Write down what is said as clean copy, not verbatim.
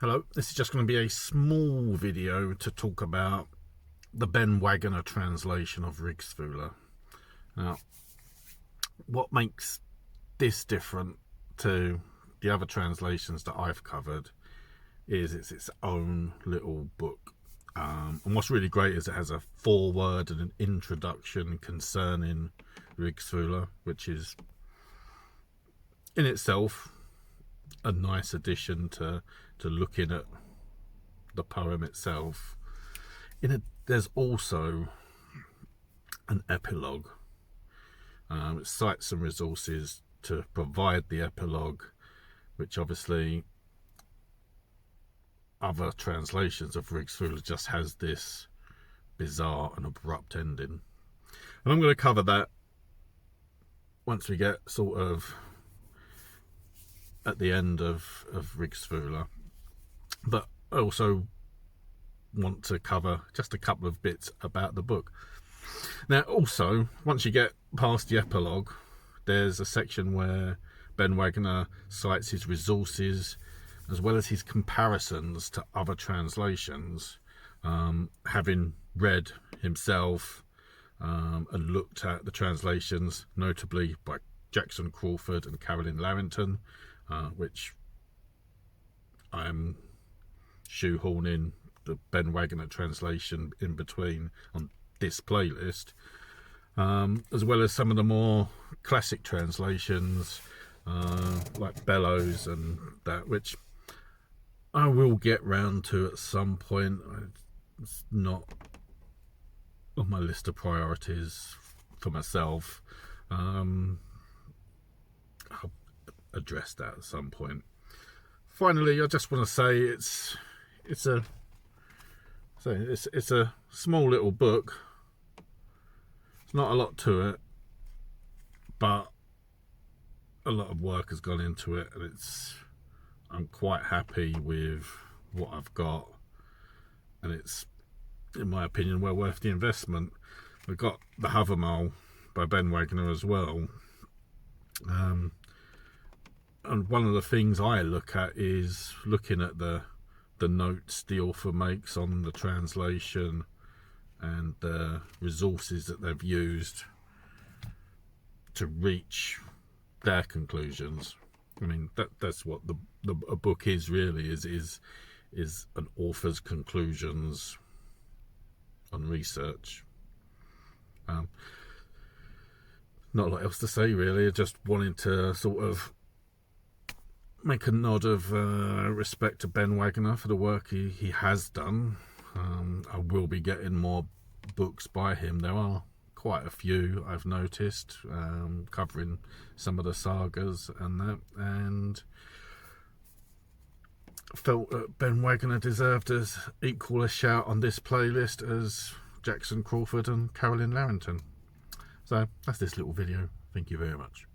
Hello, this is just going to be a small video to talk about the Ben Waggoner translation of Rigsthula. Now, what makes this different to the other translations that I've covered is it's its own little book. And what's really great is it has a foreword and an introduction concerning Rigsthula, which is in itself a nice addition to looking at the poem itself. There's also an epilogue. It cites some resources to provide the epilogue, which obviously other translations of Rigsthula just has this bizarre and abrupt ending. And I'm going to cover that once we get sort of at the end of Rigsthula. But I also want to cover just a couple of bits about the book. Now, also, once you get past the epilogue, there's a section where Ben Waggoner cites his resources as well as his comparisons to other translations, having read himself and looked at the translations, notably by Jackson Crawford and Carolyn Larrington, which I'm shoehorning the Ben Waggoner translation in between on this playlist, as well as some of the more classic translations like Bellows and that, which I will get round to at some point. It's not on my list of priorities for myself. I'll address that at some point. Finally, I just want to say it's a small little book. It's not a lot to it, but a lot of work has gone into it, and I'm quite happy with what I've got, and it's, in my opinion, well worth the investment. We've got The Havamal by Ben Waggoner as well. And one of the things I look at is looking at the notes the author makes on the translation and the resources that they've used to reach their conclusions. I mean, that's what a book is really, is an author's conclusions on research. Not a lot else to say really. I just wanted to sort of make a nod of respect to Ben Waggoner for the work he has done. I will be getting more books by him. There are quite a few I've noticed, covering some of the sagas and that, and felt that Ben Waggoner deserved as equal a shout on this playlist as Jackson Crawford and Carolyn Larrington. So that's this little video. Thank you very much.